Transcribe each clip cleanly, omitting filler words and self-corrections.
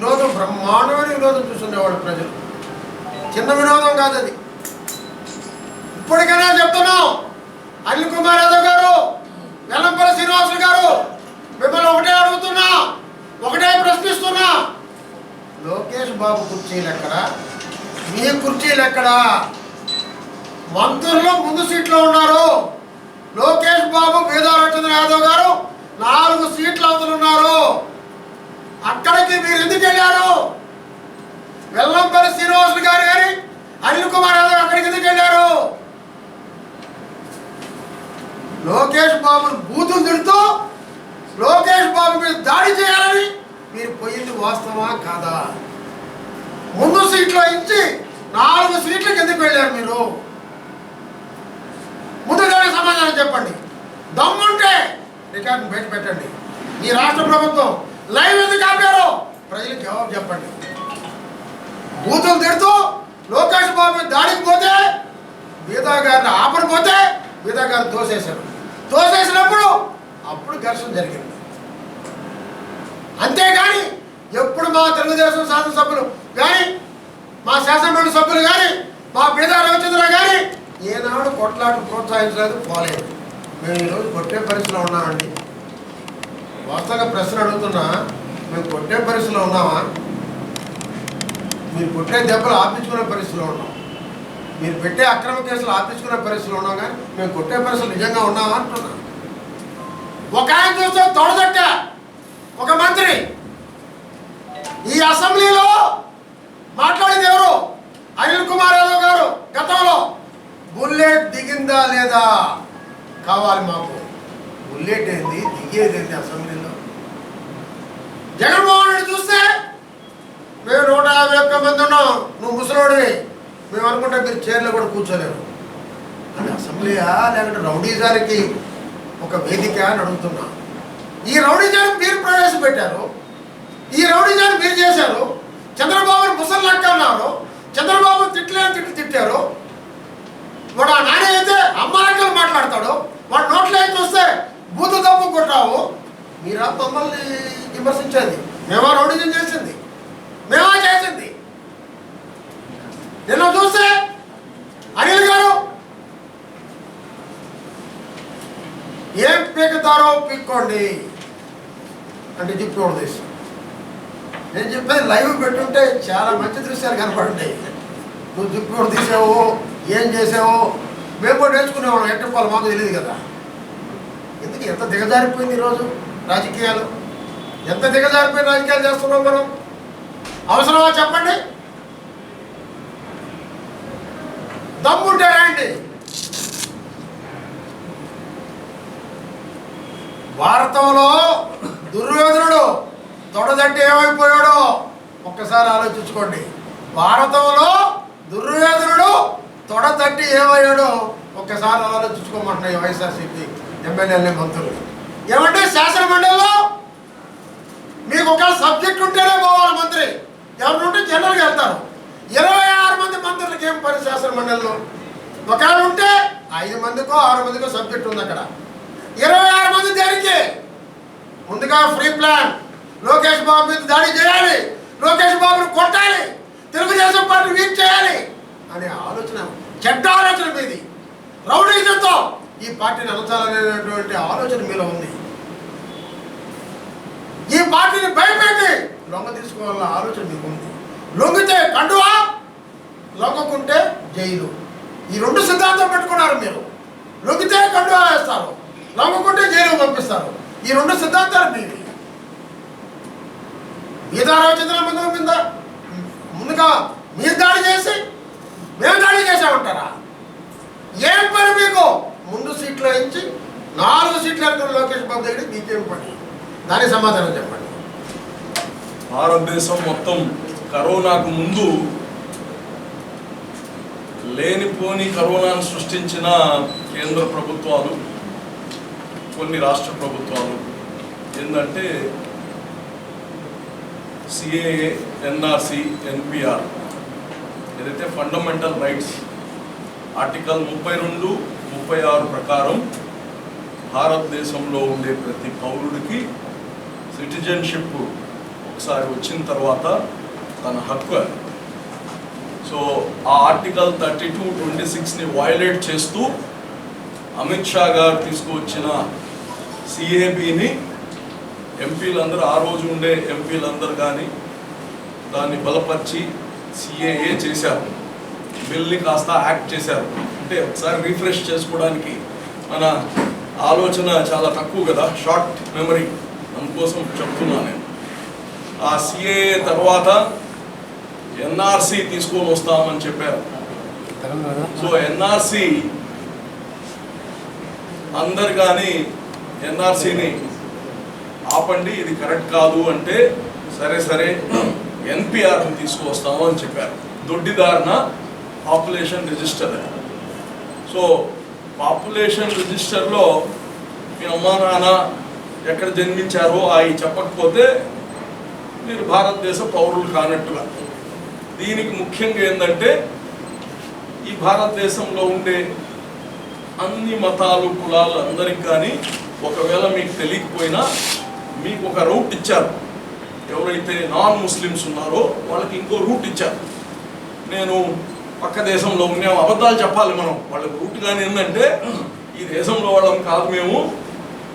వినోదం బ్రహ్మాండమైన వినోదం చూస్తుండేవాడు ప్రజలు. చిన్న వినోదం కాదు అది. ఇప్పటికైనా చెప్తున్నాం, అనిల్ కుమార్ యాదవ్ గారు, వెల్లంపల్లి శ్రీనివాసులు గారు, మిమ్మల్ని ఒకటే అడుగుతున్నా, ఒకటే ప్రశ్నిస్తున్నా, లోకేష్ బాబు కుర్చీలు ఎక్కడా? మీ కుర్చీలు ఎక్కడా? మంత్రులు ముందు సీట్లో ఉన్నారు. లోకేష్ బాబు, బీదారామచంద్ర యాదవ్ గారు 4 సీట్ల అవతలు ఉన్నారు. అక్కడికి మీరు ఎందుకు వెళ్ళారు? వెల్లంపల్లి శ్రీనివాసులు గారు కానీ అనిల్ కుమార్ యాదవ్ అక్కడికి ఎందుకు వెళ్ళారు? లోకేష్ బాబును బూతులు తిడుతూ లోకేష్ బాబు మీద దాడి చేయాలని మీరు పోయింది వాస్తవా కాదా? ముందు సీట్లో ఇచ్చి 4 సీట్లకు ఎందుకు వెళ్ళారు మీరు? ముందుగానే సమాధానం చెప్పండి. దమ్ముంటే రికార్డును బయట పెట్టండి. ఈ రాష్ట్ర ప్రభుత్వం లైవ్ ఎందుకు ఆపారో ప్రజలకు జవాబు చెప్పండి. బూతులు తిడుతూ లోకేష్ బాబు మీద దాడికి పోతే బీదా గారిని ఆపకపోతే బీదా గారిని తోసేశారు. తోసేసినప్పుడు అప్పుడు ఘర్షణ జరిగింది. అంతేగాని ఎప్పుడు మా తెలుగుదేశం శాసనసభ్యులు కానీ, మా శాసనమండలి సభ్యులు కానీ, మా బీదా రవిచంద్ర కానీ ఏనాడు కొట్లాటలు ప్రోత్సహించలేదు, పోలేదు. మేము ఈరోజు కొట్టే పరిస్థితిలో ఉన్నామండి. వాస్తవంగా ప్రశ్న అడుగుతున్నా, మేము కొట్టే పరిస్థితిలో ఉన్నామా? మీరు కొట్టే దెబ్బలు ఆపించుకునే పరిస్థితిలో ఉన్నాం. మీరు పెట్టే అక్రమ కేసులు ఆపించుకునే పరిస్థితిలో ఉన్నాం. కానీ మేము కొట్టే పరిస్థితులు నిజంగా ఉన్నామా అంటున్నా. ఒక ఆయన చూస్తే తొడదట్ట ఒక మంత్రి ఈ అసెంబ్లీలో మాట్లాడింది ఎవరు? అనిల్ కుమార్ యాదవ్ గారు. గతంలో బుల్లెట్ దిగిందా లేదా కావాలి మాకు. బుల్లెట్ ఏంది, దిగేది ఏంది అసెంబ్లీలో? జగన్మోహన్ రెడ్డి చూస్తే మేము 151 మంది ఉన్నాం, నువ్వు ముసలోడివి, మేము అనుకుంటే మీరు చైర్లో కూడా కూర్చోలేరు అని అసెంబ్లీయా లేకుంటే రౌడీజానికి ఒక వేదిక అని అడుగుతున్నా. ఈ రౌడీజాన్ని మీరు ప్రవేశపెట్టారు, ఈ రౌడీజాన్ని మీరు చేశారు. చంద్రబాబుని ముసల్లక్క అన్నారు, చంద్రబాబు తిట్లు తిట్టారు. వాడు ఆ నాని అయితే అమ్మాయిలు మాట్లాడతాడు, వాడు నోట్లో అయితే వస్తే బూతు దమ్ము కొట్టావు. మీరా మమ్మల్ని విమర్శించేది? మేమా రౌడీజం చేసింది? మేమా చేసింది? నిన్న చూస్తే అనిల్ గారు ఏం పీకుతారో పీక్కోండి అంటే జిప్పు తీసి నేను చెప్పేది లైవ్ పెట్టుంటే చాలా మంచి దృశ్యాలు కనపడుంటాయి. నువ్వు జిప్పు తీసావు, ఏం చేసావు, మేము కూడా నేర్చుకునేవాళ్ళం. ఎట్టపాలు మాకు తెలియదు కదా. ఎందుకు ఎంత దిగజారిపోయింది ఈరోజు రాజకీయాలు? ఎంత దిగజారిపోయిన రాజకీయాలు చేస్తున్నాం మనం? అవసరమా చెప్పండి? దమ్ముంటే రండి. భారతంలో దుర్యోధనుడు తొడదంటే ఏమైపోయాడో ఒక్కసారి ఆలోచించుకోండి. భారతంలో దుర్యోధనుడు తొడతట్టి ఏమయ్యాడో ఒక్కసారి ఆలోచించుకోమంటున్నాయి వైఎస్ఆర్సీపీ ఎమ్మెల్యేలే మంత్రులు. ఏమంటే శాసన మండలిలో మీకు ఒక సబ్జెక్ట్ ఉంటేనే పోవాలి మంత్రి, ఎవరి ఉంటే జనరల్గా వెళ్తారు. 26 మంది మంత్రులకి ఏం పని శాసన మండలిలో? ఒకవేళ ఉంటే 5 మందికో 6 మందికో సబ్జెక్ట్ ఉంది అక్కడ. 26 మంది దేనికి? ముందుగా ఫ్రీ ప్లాన్, లోకేష్ బాబు మీద దాడి చేయాలి, లోకేష్ బాబుని కొట్టాలి, తెలుగుదేశం పార్టీ వీక్ చేయాలి అనే ఆలోచన, చెడ్డ ఆలోచన మీది. రౌడీజంతో ఈ పార్టీని అణచాలనేటువంటి ఆలోచన మీలో ఉంది. ఈ పార్టీని భయపెట్టి లొంగ తీసుకోవాలన్న ఆలోచన మీకు ఉంది. లొంగితే కండువా, లొంగకుంటే జైలు. ఈ 2 సిద్ధాంతం పెట్టుకున్నారు మీరు. లొంగితే కండువా వేస్తారు, లొంగకుంటే జైలు పంపిస్తారు. ఈ 2 సిద్ధాంతాలు మీవి. బీదారామచంద్ర ముందుగా మీరు దాడి చేసి మేము దాడి చేసామంటారా? ఏం పని మీకు? ముందు సీట్లో ఇచ్చి 4 సీట్లు అనుకున్న లోకేష్ బాబు దగ్గర మీకేం పని? దానికి సమాధానం చెప్పండి. భారతదేశం మొత్తం కరోనాకు ముందు లేనిపోని కరోనాను సృష్టించిన కేంద్ర ప్రభుత్వాలు, కొన్ని రాష్ట్ర ప్రభుత్వాలు ఏంటంటే సిఏఏ, ఎన్ఆర్సి, ఎన్పిఆర్ ఏదైతే ఫండమెంటల్ రైట్స్ ఆర్టికల్ 32, 36 ప్రకారం భారతదేశంలో ఉండే ప్రతి పౌరుడికి సిటిజన్షిప్, ఒక ఒకసారి వచ్చిన తర్వాత తన హక్కు అది. సో ఆ ఆర్టికల్ 32(26)ని వయలేట్ చేస్తూ అమిత్ షా గారు తీసుకువచ్చిన సిఏబిని ఎంపీలందరూ, ఆ రోజు ఉండే ఎంపీలందరూ కానీ దాన్ని బలపరిచి సిఏఏ చేశారు. బిల్ని కాస్త యాక్ట్ చేశారు. అంటే ఒకసారి రిఫ్రెష్ చేసుకోవడానికి మన ఆలోచన చాలా తక్కువ కదా, షార్ట్ మెమరీ, అందుకోసం చెప్తున్నాను నేను. ఆ సిఏఏ తర్వాత ఎన్ఆర్సి తీసుకొని వస్తామని చెప్పారు. సో ఎన్ఆర్సి అందరు కానీ ఎన్ఆర్సిని ఆపండి, ఇది కరెక్ట్ కాదు అంటే సరే ఎన్పిఆర్ని తీసుకువస్తాము అని చెప్పారు. దొడ్డిదారిన పాపులేషన్ రిజిస్టర్. సో పాపులేషన్ రిజిస్టర్లో మీ అమ్మా నాన్న ఎక్కడ జన్మించారో అవి చెప్పకపోతే మీరు భారతదేశ పౌరులు కానట్టుగా. దీనికి ముఖ్యంగా ఏంటంటే ఈ భారతదేశంలో ఉండే అన్ని మతాలు కులాలు అందరికి కానీ ఒకవేళ మీకు తెలియకపోయినా మీకు ఒక రూట్ ఇచ్చారు. ఎవరైతే నాన్ ముస్లిమ్స్ ఉన్నారో వాళ్ళకి ఇంకో రూట్ ఇచ్చారు. నేను పక్క దేశంలో ఉన్నాము, అబద్ధాలు చెప్పాలి మనం. వాళ్ళకి రూట్ కానీ ఏంటంటే ఈ దేశంలో వాళ్ళం కాదు, మేము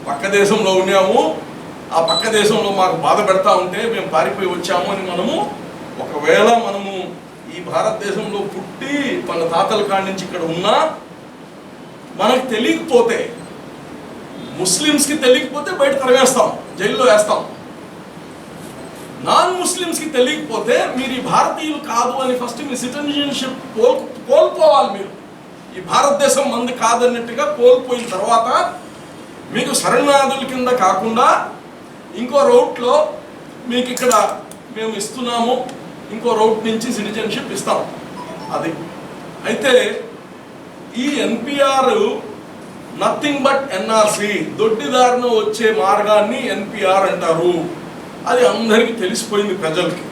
పక్క దేశంలో ఉన్నాము, ఆ పక్క దేశంలో మాకు బాధ పెడతా ఉంటే మేము పారిపోయి వచ్చాము అని ఒకవేళ మనము ఈ భారతదేశంలో పుట్టి మన తాతల కాడి నుంచి ఇక్కడ ఉన్నా మనకు తెలియకపోతే, ముస్లిమ్స్కి తెలియకపోతే బయట తరివేస్తాం, జైల్లో వేస్తాం. నాన్ ముస్లిమ్స్కి తెలియకపోతే మీరు ఈ భారతీయులు కాదు అని ఫస్ట్ మీ సిటిజన్షిప్ కోల్పోవాలి. మీరు ఈ భారతదేశం మంది కాదన్నట్టుగా కోల్పోయిన తర్వాత మీకు శరణార్థుల కింద కాకుండా ఇంకో రౌట్లో మీకు ఇక్కడ మేము ఇస్తున్నాము, ఇంకో రౌట్ నుంచి సిటిజన్షిప్ ఇస్తాం. అది అయితే ఈ ఎన్పిఆర్ నథింగ్ బట్ ఎన్ఆర్సి, దొడ్డిదారిన వచ్చే మార్గాన్ని ఎన్పిఆర్ అంటారు. అది అందరికీ తెలిసిపోయింది ప్రజలకి.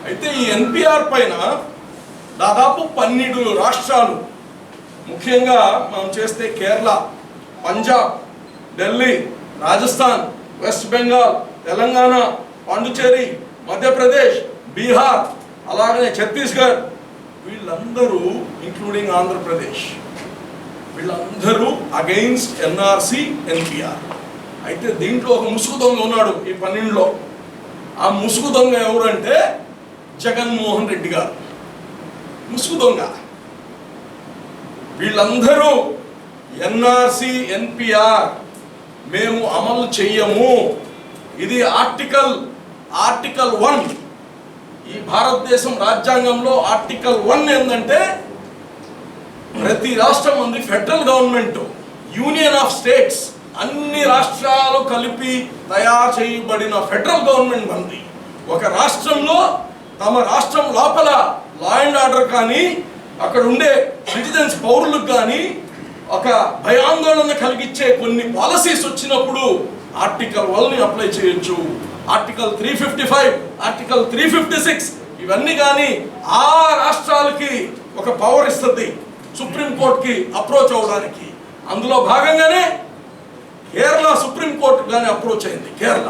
అయితే ఈ ఎన్పిఆర్ పైన దాదాపు 12 రాష్ట్రాలు, ముఖ్యంగా మనం చేస్తే కేరళ, పంజాబ్, ఢిల్లీ, రాజస్థాన్, వెస్ట్ బెంగాల్, తెలంగాణ, పాండిచేరి, మధ్యప్రదేశ్, బీహార్, అలాగనే ఛత్తీస్గఢ్, వీళ్ళందరూ ఇంక్లూడింగ్ ఆంధ్రప్రదేశ్, వీళ్ళందరూ అగెయిన్స్ట్ ఎన్ఆర్సి ఎన్పిఆర్. అయితే దీంట్లో ఒక ముసుగు దొంగ ఉన్నాడు ఈ 12లో. ఆ ముసుగు దొంగ ఎవరంటే జగన్మోహన్ రెడ్డి గారు ముసుగు దొంగ. వీళ్ళందరూ ఎన్ఆర్సి ఎన్పిఆర్ మేము అమలు చెయ్యము, ఇది ఆర్టికల్ 1. ఈ భారతదేశం రాజ్యాంగంలో ఆర్టికల్ 1 ఏంటంటే ప్రతి రాష్ట్రం ఉంది federal government, union of states, అన్ని రాష్ట్రాలు కలిపి తయారు చేయబడిన ఫెడరల్ గవర్నమెంట్ ఉంది. ఒక రాష్ట్రంలో తమ రాష్ట్రం లోపల లా అండ్ ఆర్డర్ కానీ అక్కడ ఉండే సిటిజన్స్ పౌరులకు కానీ ఒక భయాందోళన కలిగించే కొన్ని పాలసీస్ వచ్చినప్పుడు ఆర్టికల్ 1ని అప్లై చేయొచ్చు. ఆర్టికల్ 355, ఆర్టికల్ 356 ఇవన్నీ కానీ ఆ రాష్ట్రాలకి ఒక పవర్ ఇస్తుంది సుప్రీంకోర్టుకి అప్రోచ్ అవ్వడానికి. అందులో భాగంగానే కేరళ సుప్రీంకోర్టు కానీ అప్రోచ్ అయింది. కేరళ